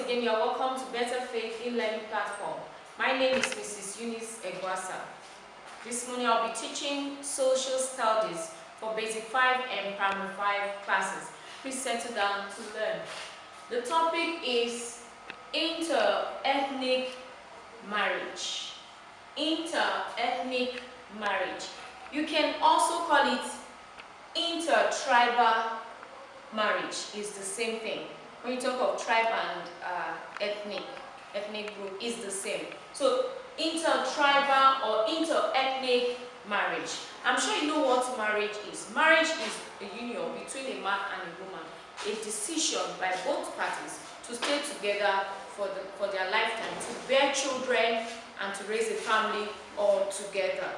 again, you are welcome to Better Faith e-learning platform. My name is Mrs. Eunice Egwasa. This morning I'll be teaching social studies for basic 5 and primary 5 classes. Please settle down to learn. The topic is inter-ethnic marriage. Inter-ethnic marriage. You can also call it inter-tribal marriage. Is the same thing. When you talk of tribe and ethnic group, is the same. So inter-tribal or inter-ethnic marriage. I'm sure you know what marriage is. Marriage is a union between a man and a woman, a decision by both parties to stay together for their lifetime, to bear children and to raise a family all together.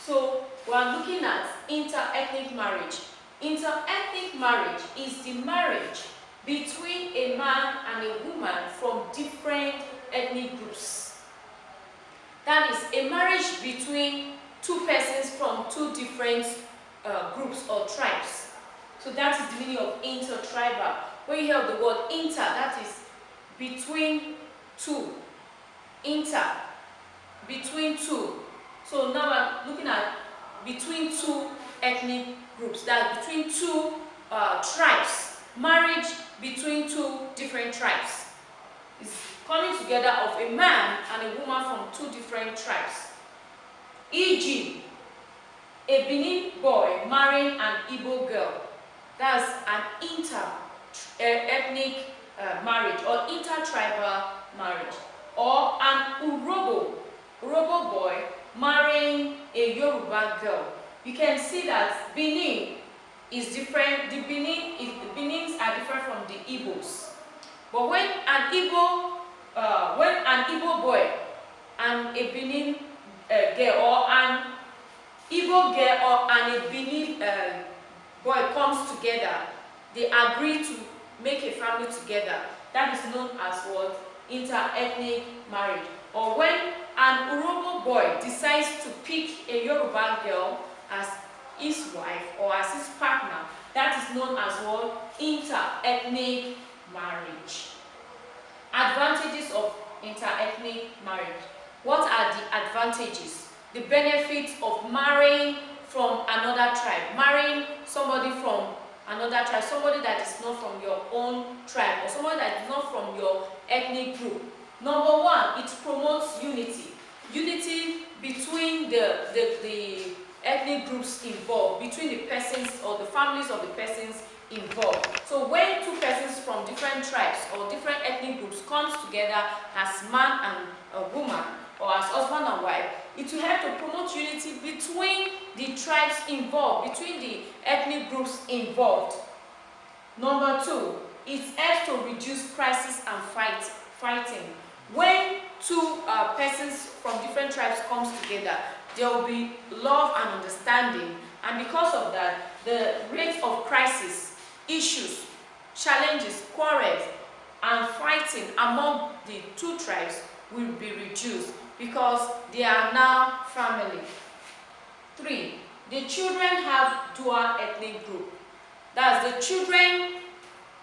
So we are looking at inter-ethnic marriage. Inter-ethnic marriage is the marriage between a man and a woman from different ethnic groups. That is a marriage between two persons from two different groups or tribes. So that is the meaning of inter-tribal. When you hear the word inter, that is between two. Inter, between two. So now we're looking at between two ethnic groups. That is between two tribes. Marriage between two different tribes. It's coming together of a man and a woman from two different tribes. E.g., a Benin boy marrying an Igbo girl. That's an inter-ethnic marriage or inter-tribal marriage. Or an Urobo boy marrying a Yoruba girl. You can see that Benin is different. The Benins are different from the Igbos. But when an Igbo boy and a Benin girl, or an Igbo girl or a Benin boy comes together, they agree to make a family together. That is known as what? Inter-ethnic marriage. Or when an Urobo boy decides to pick a Yoruba girl as his wife or as his partner, that is known as what? Inter-ethnic marriage. Advantages of inter-ethnic marriage. What are the advantages? The benefits of marrying from another tribe. Marrying somebody from another tribe, somebody that is not from your own tribe, or somebody that is not from your ethnic group. Number one, it promotes unity. Unity between the ethnic groups involved, between the persons or the families of the persons involved. So when two persons from different tribes or different ethnic groups comes together as man and a woman, or as husband and wife, it will help to promote unity between the tribes involved, between the ethnic groups involved. Number two, it helps to reduce crisis and fighting. When two persons from different tribes comes together, there will be love and understanding, and because of that, the rate of crisis, issues, challenges, quarrels, and fighting among the two tribes will be reduced because they are now family. 3. The children have dual ethnic group. That's the children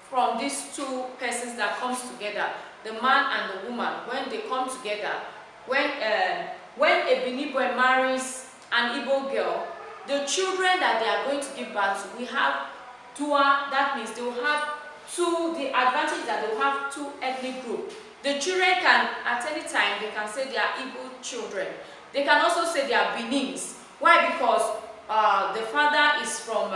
from these two persons that comes together, the man and the woman. When they come together, when a Benin boy marries an Igbo girl, the children that they are going to give birth to will have dual. That means they will have the advantage that they will have two ethnic groups. The children can, at any time, they can say they are Igbo children. They can also say they are Benins. Why? Because the father is from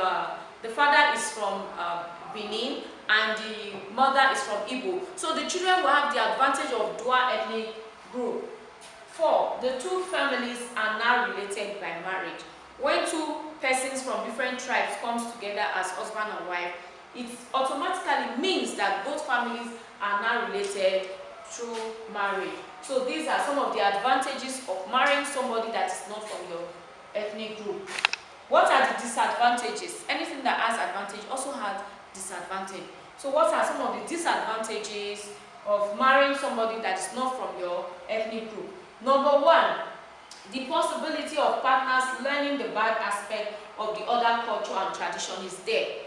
Benin and the mother is from Igbo. So the children will have the advantage of dual ethnic group. 4. The two families are now related by marriage. When two persons from different tribes comes together as husband and wife, it automatically means that both families are now related through marriage. So these are some of the advantages of marrying somebody that is not from your ethnic group. What are the disadvantages? Anything that has advantage also has disadvantage. So what are some of the disadvantages of marrying somebody that is not from your ethnic group? Number one, the possibility of partners learning the bad aspect of the other culture and tradition is there.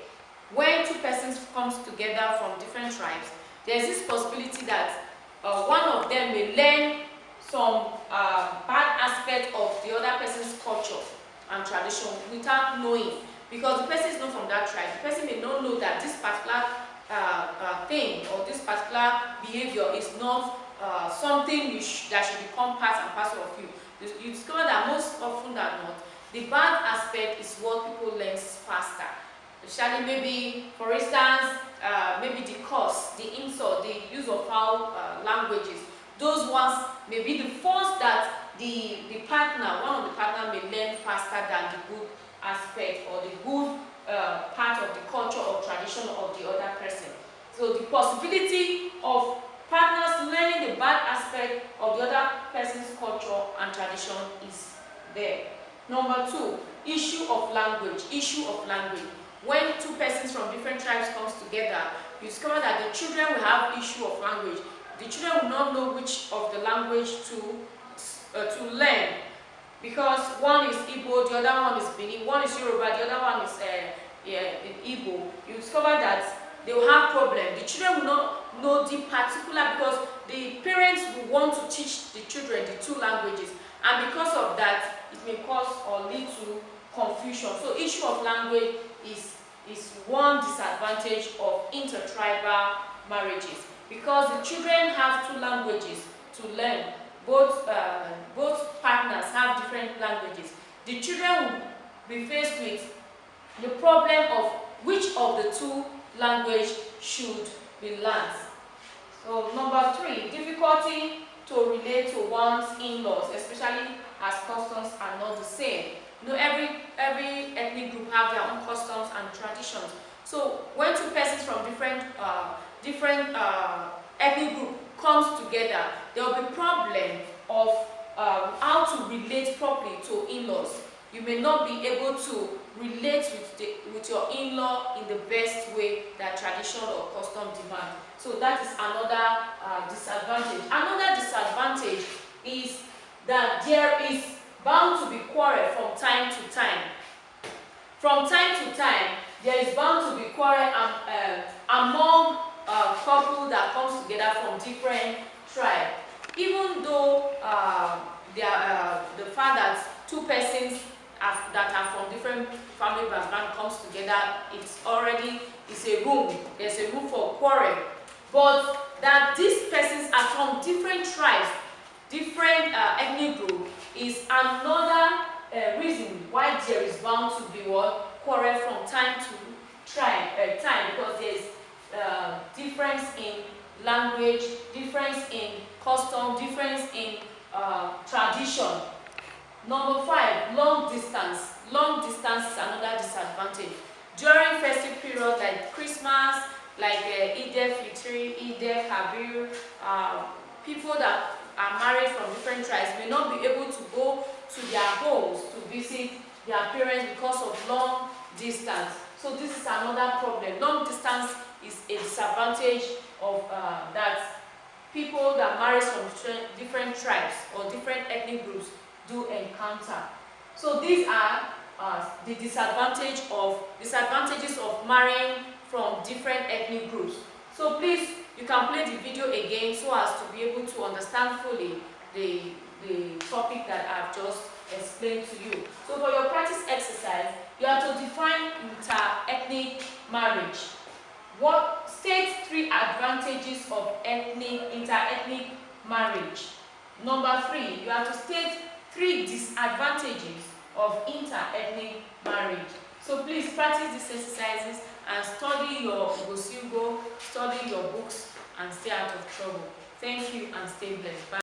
When two persons comes together from different tribes, there's this possibility that one of them may learn some bad aspect of the other person's culture and tradition without knowing, because the person is not from that tribe. The person may not know that this particular thing or this particular behavior is not something that should become part and parcel of you. You discover that most often than not, the bad aspect is what people learn faster. Especially maybe, for instance, maybe the curse, the insult, the use of foul languages. Those ones may be the first that the partner, one of the partner may learn faster than the good aspect or the good part of the culture or tradition of the other person. So the possibility of partners learning the bad aspect of the other person's culture and tradition is there. Number 2, issue of language. Issue of language. When two persons from different tribes comes together, you discover that the children will have issue of language. The children will not know which of the language to learn, because one is Igbo, the other one is Benin, one is Yoruba, the other one is Igbo. You discover that they will have problems. The children will not know the particular, because the parents will want to teach the children the two languages, and because of that, it may cause or lead to confusion. So issue of language is one disadvantage of intertribal marriages, because the children have two languages to learn. Both partners have different languages. The children will be faced with the problem of which of the two languages should be learned. So number 3, difficulty to relate to one's in-laws, especially as customs are not the same. You know, every ethnic group have their own customs and traditions. So when two persons from different ethnic group comes together, there will be problem of how to relate properly to in-laws. You may not be able to relate with your in-law in the best way that tradition or custom demand. So that is another disadvantage. Another disadvantage is that there is bound to be quarrel from time to time. From time to time, there is bound to be quarrel among couple that comes together from different tribes. Even though the fact that two persons that are from different family background comes together, it's a room. There's a room for quarrel. But that these persons are from different tribes, different ethnic group, is another reason why there is bound to be quarrel from time to time, because there is difference in language, difference in custom, difference in tradition. Number 5, long distance. Long distance is another disadvantage. During festive periods like Christmas, like Eid al-Fitr, Eid al-Kabir, people that are married from different tribes may not be able to go to their homes to visit their parents because of long distance. So this is another problem. Long distance is a disadvantage of that people that marry from different tribes or different ethnic groups do encounter. So these are the disadvantages of marrying from different ethnic groups. So please, you can play the video again so as to be able to understand fully the topic that I've just explained to you. So for your practice exercise, you have to define inter-ethnic marriage. State 3 advantages of inter-ethnic marriage. Number 3, you have to state 3 disadvantages of inter-ethnic marriage. So please practice these exercises and study your Igbo, study your books, and stay out of trouble. Thank you and stay blessed. Bye.